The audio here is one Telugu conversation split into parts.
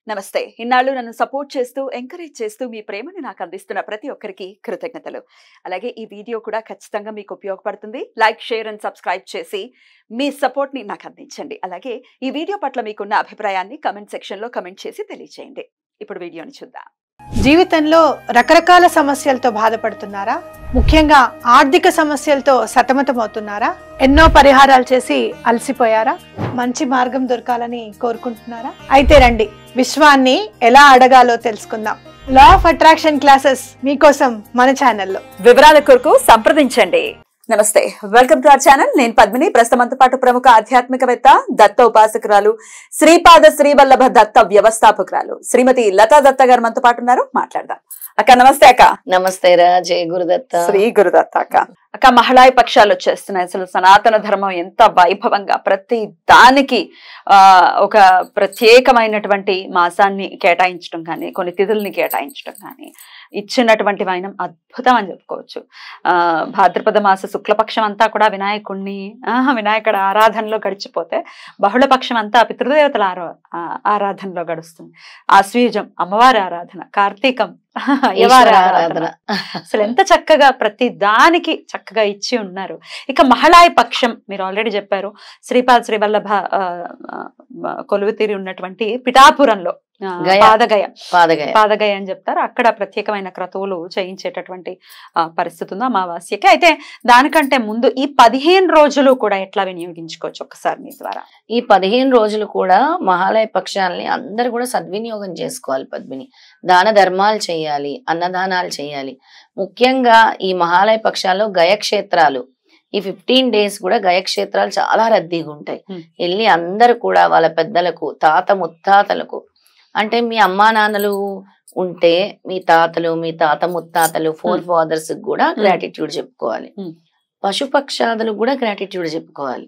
నమస్తే. ఇన్నాళ్ళు నన్ను సపోర్ట్ చేస్తూ, ఎంకరేజ్ చేస్తూ మీ ప్రేమని నాకు అందిస్తున్న ప్రతి ఒక్కరికి కృతజ్ఞతలు. అలాగే ఈ వీడియో కూడా ఖచ్చితంగా మీకు ఉపయోగపడుతుంది. లైక్, షేర్ అండ్ సబ్స్క్రైబ్ చేసి మీ సపోర్ట్‌ని నాకు అందించండి. అలాగే ఈ వీడియో పట్ల మీకున్న అభిప్రాయాన్ని కామెంట్ సెక్షన్‌లో కామెంట్ చేసి తెలియజేయండి. ఇప్పుడు వీడియోని చూద్దాం. జీవితంలో రకరకాల సమస్యలతో బాధపడుతున్నారా? ముఖ్యంగా ఆర్థిక సమస్యలతో సతమతమవుతున్నారా? ఎన్నో పరిహారాలు చేసి అలసిపోయారా? మంచి మార్గం దొరకాలని కోరుకుంటున్నారా? అయితే రండి, విశ్వాన్ని ఎలా అడగాలో తెలుసుకుందాం. లా ఆఫ్ అట్రాక్షన్ క్లాసెస్ మీకోసం మన ఛానల్లో. వివరాల కొరకు సంప్రదించండి. నమస్తే, వెల్కమ్ టు అవర్ ఛానల్. నేను పద్మిని. ప్రస్తుతంతో పాటు ప్రముఖ ఆధ్యాత్మికవేత్త, దత్త ఉపాసకురాలు, శ్రీపాద శ్రీవల్లభ దత్త వ్యవస్థాపకురాలు శ్రీమతి లతా దత్త గారు మనతో పాటు ఉన్నారు. మాట్లాడదాం. అక్క నమస్తే. అక్క నమస్తే రా. జయ గురుదత్త. శ్రీ గురుదత్త. అక్క మహిళా పక్షాలు వచ్చేస్తున్నాయి. అసలు సనాతన ధర్మం ఎంత వైభవంగా ప్రతి దానికి ఒక ప్రత్యేకమైనటువంటి మాసాన్ని కేటాయించడం కానీ, కొన్ని తిథుల్ని కేటాయించడం కానీ, ఇచ్చినటువంటి వైనం అద్భుతం అని చెప్పుకోవచ్చు. భాద్రపద మాస శుక్లపక్షం అంతా కూడా వినాయకుడి ఆరాధనలో గడిచిపోతే, బహుళపక్షం అంతా పితృదేవతల ఆరాధనలో గడుస్తుంది. ఆశ్వీజం అమ్మవారి ఆరాధన, కార్తీకం ఆరాధన. అసలు ఎంత చక్కగా ప్రతి దానికి చక్కగా ఇచ్చి ఉన్నారు. ఇక మహిళాయ పక్షం మీరు ఆల్రెడీ చెప్పారు. శ్రీపాద శ్రీవల్లభ కొలువు తీరి ఉన్నటువంటి పిఠాపురంలో పాదగయ అని చెప్తారు. అక్కడ ప్రత్యేకమైన క్రతువులు చేయించేటటువంటి పరిస్థితి ఉంది అమావాస్యకి. అయితే దానికంటే ముందు ఈ 15 రోజులు కూడా ఎట్లా వినియోగించుకోవచ్చు ఒక్కసారి మీ ద్వారా? ఈ 15 రోజులు కూడా మహాలయ పక్షాలని అందరు కూడా సద్వినియోగం చేసుకోవాలి. పద్మిని, దాన ధర్మాలు చేయాలి, అన్నదానాలు చేయాలి. ముఖ్యంగా ఈ మహాలయ పక్షాల్లో గయక్షేత్రాలు, ఈ 15 డేస్ కూడా గయక్షేత్రాలు చాలా రద్దీగా ఉంటాయి. వెళ్ళి అందరు కూడా వాళ్ళ పెద్దలకు, తాత ముత్తాతలకు, అంటే మీ అమ్మా నాన్నలు ఉంటే మీ తాతలు, మీ తాత ముత్తాతలు, 4 ఫాదర్స్ కూడా గ్రాటిట్యూడ్ చెప్పుకోవాలి. పశుపక్షాదులకు కూడా గ్రాటిట్యూడ్ చెప్పుకోవాలి.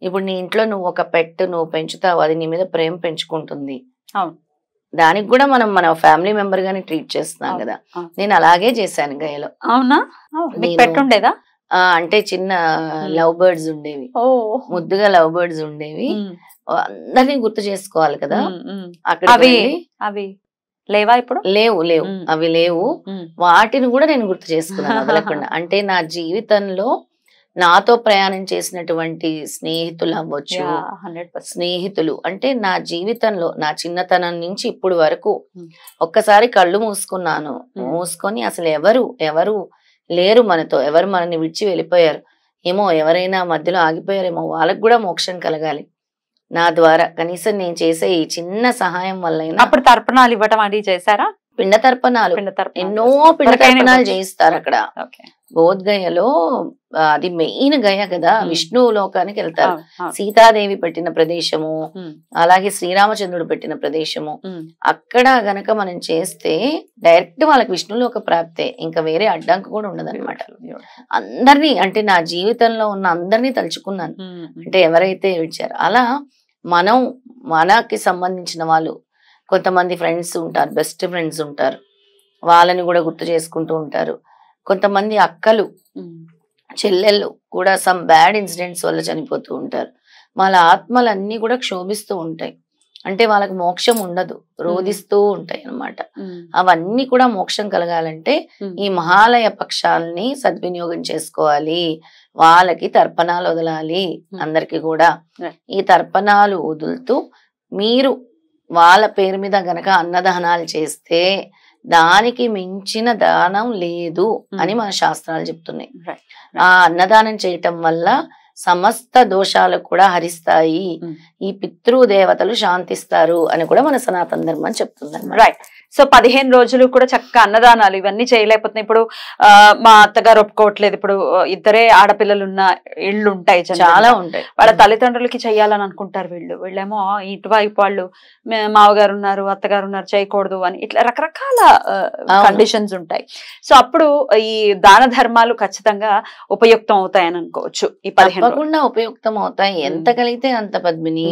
ఇప్పుడు నీ ఇంట్లో నువ్వు ఒక పెట్ నువ్వు పెంచుతావు, అది నీ మీద ప్రేమ పెంచుకుంటుంది. దానికి కూడా మనం మన ఫ్యామిలీ మెంబర్ గానే ట్రీట్ చేస్తున్నాం కదా. నేను అలాగే చేశాను గయలో. అవునా? పెట్టుండేదా? అంటే చిన్న లవ్ బర్డ్స్ ఉండేవి, ముద్దుగా లవ్ బర్డ్స్ ఉండేవి. అందరినీ గుర్తు చేసుకోవాలి కదా. అక్కడ అవి లేవా ఇప్పుడు? లేవు అవి లేవు. వాటిని కూడా నేను గుర్తు చేసుకున్నాను వదలకుండా. అంటే నా జీవితంలో నాతో ప్రయాణం చేసినటువంటి స్నేహితులు అవ్వచ్చు, స్నేహితులు అంటే నా జీవితంలో నా చిన్నతనం నుంచి ఇప్పుడు వరకు ఒక్కసారి కళ్ళు మూసుకొని అసలు ఎవరు లేరు మనతో, ఎవరు మనల్ని విడిచి వెళ్ళిపోయారు ఏమో, ఎవరైనా మధ్యలో ఆగిపోయారేమో, వాళ్ళకు కూడా మోక్షం కలగాలి నా ద్వారా. కనీసం నేను చేసే ఈ చిన్న సహాయం వల్ల. అప్పుడు తర్పణాలు ఇవ్వటం అది చేశారా? పిండ తర్పణాలు ఎన్నో పిండ తర్పణాలు చేయిస్తారు అక్కడ బోధ్గయలో. అది మెయిన్ గయ కదా, విష్ణు లోకానికి వెళ్తారు. సీతాదేవి పెట్టిన ప్రదేశము, అలాగే శ్రీరామచంద్రుడు పెట్టిన ప్రదేశము. అక్కడ గనక మనం చేస్తే డైరెక్ట్ వాళ్ళకి విష్ణులోక ప్రాప్తే, ఇంకా వేరే అడ్డంకి కూడా ఉండదు అనమాట. అందరినీ అంటే నా జీవితంలో ఉన్న అందరినీ తలుచుకున్నాను. అంటే ఎవరైతే విడిచారు అలా మనకి సంబంధించిన వాళ్ళు కొంతమంది ఫ్రెండ్స్ ఉంటారు, బెస్ట్ ఫ్రెండ్స్ ఉంటారు, వాళ్ళని కూడా గుర్తు చేసుకుంటూ ఉంటారు. కొంతమంది అక్కలు చెల్లెళ్ళు కూడా సమ్ బ్యాడ్ ఇన్సిడెంట్స్ వల్ల చనిపోతూ ఉంటారు. వాళ్ళ ఆత్మలన్నీ కూడా క్షోభిస్తూ ఉంటాయి. అంటే వాళ్ళకి మోక్షం ఉండదు, రోధిస్తూ ఉంటాయి అన్నమాట. అవన్నీ కూడా మోక్షం కలగాలంటే ఈ మహాలయ పక్షాలని సద్వినియోగం చేసుకోవాలి. వాళ్ళకి తర్పణాలు వదలాలి. అందరికి కూడా ఈ తర్పణాలు వదులుతూ మీరు వాళ్ళ పేరు మీద గనక అన్నదానాలు చేస్తే దానికి మించిన దానం లేదు అని మన శాస్త్రాలు చెప్తున్నాయి. ఆ అన్నదానం చేయటం వల్ల సమస్త దోషాలు కూడా హరిస్తాయి, ఈ పితృదేవతలు శాంతిస్తారు అని కూడా మన సనాతన ధర్మం చెప్తుంది. రైట్. సో 15 రోజులు కూడా చక్కగా అన్నదానాలు ఇవన్నీ చేయలేకపోతున్నాయి. ఇప్పుడు మా అత్తగారు ఒప్పుకోవట్లేదు. ఇప్పుడు ఇద్దరే ఆడపిల్లలు ఉన్న ఇళ్ళు ఉంటాయి, చాలా ఉంటాయి. వాళ్ళ తల్లిదండ్రులకి చెయ్యాలని అనుకుంటారు. వీళ్ళేమో ఇటువైపు వాళ్ళు మావగారు ఉన్నారు, అత్తగారు ఉన్నారు, చేయకూడదు అని ఇట్లా రకరకాల కండిషన్స్ ఉంటాయి. సో అప్పుడు ఈ దాన ధర్మాలు ఖచ్చితంగా ఉపయుక్తం అవుతాయని అనుకోవచ్చు. ఈ 15 తప్పకుండా ఉపయుక్తం అవుతాయి. ఎంత కలిగితే అంత పద్మిని.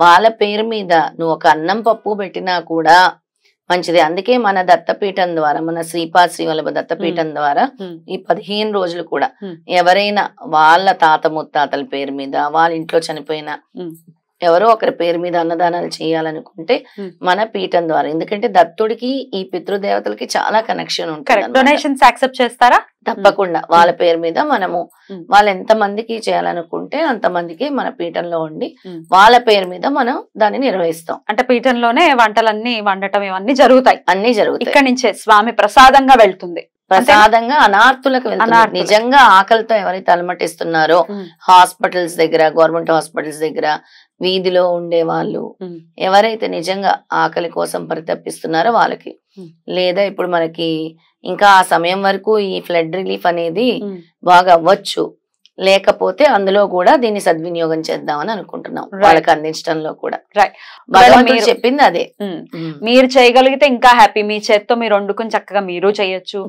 వాళ్ళ పేరు మీద నువ్వు ఒక అన్నం పప్పు పెట్టినా కూడా మంచిది. అందుకే మన దత్తపీఠం ద్వారా, మన శ్రీపాద శ్రీవల్లభ దత్తపీఠం ద్వారా ఈ 15 రోజులు కూడా ఎవరైనా వాళ్ళ తాత ముత్తాతల పేరు మీద, వాళ్ళ ఇంట్లో చనిపోయిన ఎవరో ఒకరి పేరు మీద అన్నదానాలు చేయాలనుకుంటే మన పీఠం ద్వారా, ఎందుకంటే దత్తుడికి ఈ పితృదేవతలకి చాలా కనెక్షన్ ఉంటుంది. డొనేషన్స్ యాక్సెప్ట్ చేస్తారా? తప్పకుండా వాళ్ళ పేరు మీద మనము వాళ్ళు ఎంత మందికి చేయాలనుకుంటే అంతమందికి మన పీఠంలో ఉండి వాళ్ళ పేరు మీద మనం దాన్ని నిర్వహిస్తాం. అంటే పీఠంలోనే వంటలన్నీ వండటం ఇవన్నీ జరుగుతాయి, అన్ని జరుగుతాయి. ఇక్కడ నుంచే స్వామి ప్రసాదంగా వెళ్తుంది, ప్రసాదంగా అనార్థులకు వెళ్తున్నారు. నిజంగా ఆకలితో ఎవరైతే అలమటిస్తున్నారో హాస్పిటల్స్ దగ్గర, గవర్నమెంట్ హాస్పిటల్స్ దగ్గర, వీధిలో ఉండే వాళ్ళు ఎవరైతే నిజంగా ఆకలి కోసం పరితపిస్తున్నారో వాళ్ళకి, లేదా ఇప్పుడు మనకి ఇంకా ఆ సమయం వరకు ఈ ఫ్లడ్ రిలీఫ్ అనేది బాగా అవ్వచ్చు, లేకపోతే అందులో కూడా దీన్ని సద్వినియోగం చేద్దామని అనుకుంటున్నాం, వాళ్ళకి అందించడంలో కూడా. భగవంతుడు చెప్పింది అదే. మీరు చేయగలిగితే ఇంకా హ్యాపీ, మీ చేత్తో మీరు వండుకుని చక్కగా మీరు చేయొచ్చు.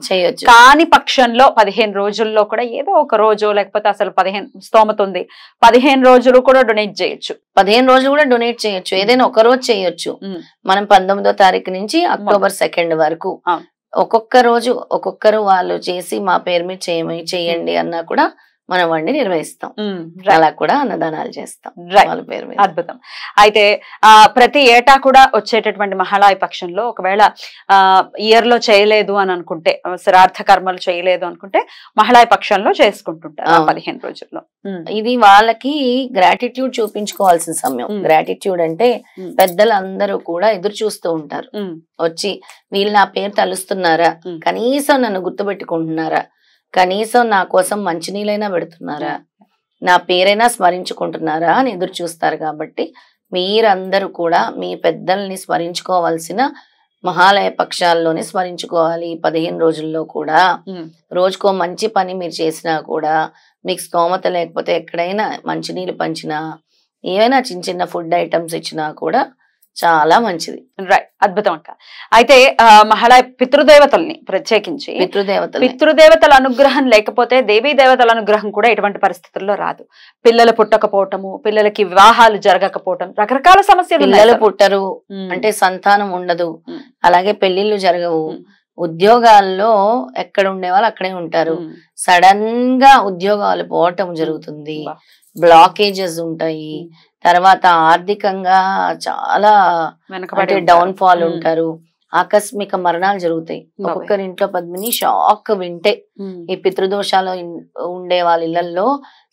కాని పక్షంలో 15 రోజుల్లో కూడా ఏదో ఒక రోజు, లేకపోతే అసలు 15 స్తోమత ఉంది 15 రోజులు కూడా డొనేట్ చేయొచ్చు. 15 రోజులు కూడా డొనేట్ చేయొచ్చు, ఏదైనా ఒక రోజు చేయొచ్చు. మనం 19వ తారీఖు నుంచి అక్టోబర్ 2 వరకు ఒక్కొక్క రోజు ఒక్కొక్కరు వాళ్ళు చేసి మా పేరు మీద చేయండి అన్నా కూడా మనం వండి నిర్వహిస్తాం. అలా కూడా అన్నదానాలు చేస్తాం వాళ్ళ పేరు మీద. అద్భుతం. అయితే ప్రతి ఏటా కూడా వచ్చేటటువంటి మహాళయ పక్షంలో ఒకవేళ ఇయర్ లో చేయలేదు అని అనుకుంటే, శ్రార్థ కర్మలు చేయలేదు అనుకుంటే మహాళయ పక్షంలో చేసుకుంటుంటారు 15 రోజుల్లో. ఇది వాళ్ళకి గ్రాటిట్యూడ్ చూపించుకోవాల్సిన సమయం. గ్రాటిట్యూడ్ అంటే పెద్దలందరూ కూడా ఎదురు చూస్తూ ఉంటారు, వచ్చి వీళ్ళు నా పేరు తలుస్తున్నారా, కనీసం నన్ను గుర్తుపెట్టుకుంటున్నారా, కనీసం నా కోసం మంచినీళ్ళైనా పెడుతున్నారా, నా పేరైనా స్మరించుకుంటున్నారా అని ఎదురు చూస్తారు. కాబట్టి మీరందరూ కూడా మీ పెద్దల్ని స్మరించుకోవాల్సిన మహాలయ పక్షాల్లోనే స్మరించుకోవాలి. 15 రోజుల్లో కూడా రోజుకో మంచి పని మీరు చేసినా కూడా, మీకు స్తోమత లేకపోతే ఎక్కడైనా మంచినీళ్ళు పంచినా, ఏమైనా చిన్న చిన్న ఫుడ్ ఐటమ్స్ ఇచ్చినా కూడా చాలా మంచిది. రైట్, అద్భుతం అక్క. అయితే మహాళయ పితృదేవతల్ని ప్రత్యేకించి పితృదేవతల అనుగ్రహం లేకపోతే దేవీ దేవతల అనుగ్రహం కూడా ఎటువంటి పరిస్థితుల్లో రాదు. పిల్లలు పుట్టకపోవటము, పిల్లలకి వివాహాలు జరగకపోవటం, రకరకాల సమస్యలు. పిల్లలు పుట్టరు అంటే సంతానం ఉండదు, అలాగే పెళ్లిళ్ళు జరగవు. ఉద్యోగాల్లో ఎక్కడ ఉండేవాళ్ళు అక్కడే ఉంటారు, సడన్ గా ఉద్యోగాలు పోవటం జరుగుతుంది, బ్లాకేజెస్ ఉంటాయి, తర్వాత ఆర్థికంగా చాలా డౌన్ ఫాల్ ఉంటారు, ఆకస్మిక మరణాలు జరుగుతాయి. ఒక్కొక్కరి ఇంట్లో పద్మిని షాక్ వింటే, ఈ పితృదోషాలు ఉండే వాళ్ళ ఇళ్లలో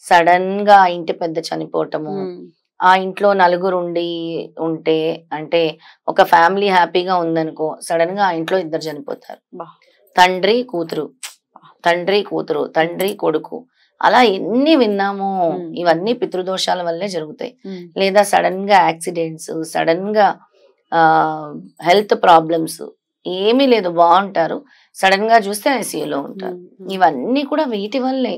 సడన్ గా ఇంటి పెద్ద చనిపోవటము, ఆ ఇంట్లో నలుగురు ఉంటే అంటే ఒక ఫ్యామిలీ హ్యాపీగా ఉందనుకో, సడన్ గా ఆ ఇంట్లో 2 చనిపోతారు, తండ్రి కూతురు, తండ్రి కూతురు, తండ్రి కొడుకు, అలా ఎన్ని విన్నామో. ఇవన్నీ పితృదోషాల వల్లే జరుగుతాయి. లేదా సడన్ గా యాక్సిడెంట్స్, సడన్ గా హెల్త్ ప్రాబ్లమ్స్, ఏమీ లేదు బాగుంటారు, సడన్ గా చూస్తే ఐసీయూలో ఉంటారు. ఇవన్నీ కూడా వీటి వల్లే.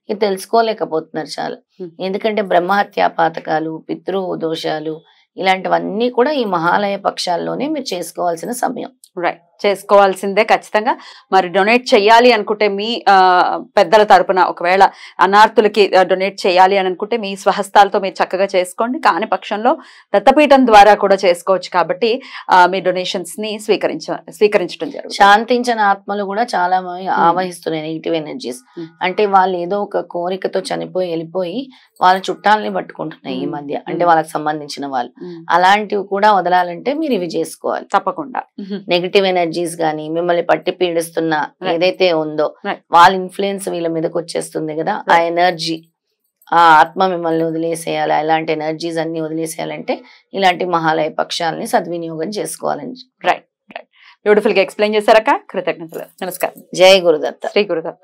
ఇది తెలుసుకోలేకపోతున్నారు చాలా. ఎందుకంటే బ్రహ్మహత్యా పాతకాలు, పితృ దోషాలు, ఇలాంటివన్నీ కూడా ఈ మహాలయ పక్షాల్లోనే మీరు చేసుకోవాల్సిన సమయం. రైట్, చేసుకోవాల్సిందే ఖచ్చితంగా. మరి డొనేట్ చేయాలి అనుకుంటే మీ పెద్దల తరపున ఒకవేళ అనార్థులకి డొనేట్ చేయాలి అని అనుకుంటే మీ స్వహస్తాలతో మీరు చక్కగా చేసుకోండి. కాని పక్షంలో దత్తపీఠం ద్వారా కూడా చేసుకోవచ్చు. కాబట్టి మీ డొనేషన్స్ ని స్వీకరించడం జరుగుతుంది. శాంతించిన ఆత్మలు కూడా చాలా ఆవహిస్తున్నాయి నెగిటివ్ ఎనర్జీస్. అంటే వాళ్ళు ఏదో ఒక కోరికతో వెళ్ళిపోయి వాళ్ళ చుట్టాలని పట్టుకుంటున్నాయి ఈ మధ్య, అంటే వాళ్ళకి సంబంధించిన వాళ్ళు. అలాంటివి కూడా వదలాలంటే మీరు ఇవి చేసుకోవాలి తప్పకుండా. నెగిటివ్ ఎనర్జీస్ గానీ, మిమ్మల్ని పట్టి పీడిస్తున్న ఏదైతే ఉందో వాళ్ళ ఇన్ఫ్లుయెన్స్ వీళ్ళ మీదకి వచ్చేస్తుంది కదా, ఆ ఎనర్జీ, ఆ ఆత్మ మిమ్మల్ని వదిలేసేయాలి. ఇలాంటి ఎనర్జీస్ అన్ని వదిలేసేయాలంటే ఇలాంటి మహాలయ పక్షాలని సద్వినియోగం చేసుకోవాలని. రైట్, బ్యూటిఫుల్ గా ఎక్స్ప్లెయిన్ చేశారక్క, కృతజ్ఞతలు. నమస్కారం. జై గురుదత్త. శ్రీ గురుదత్త.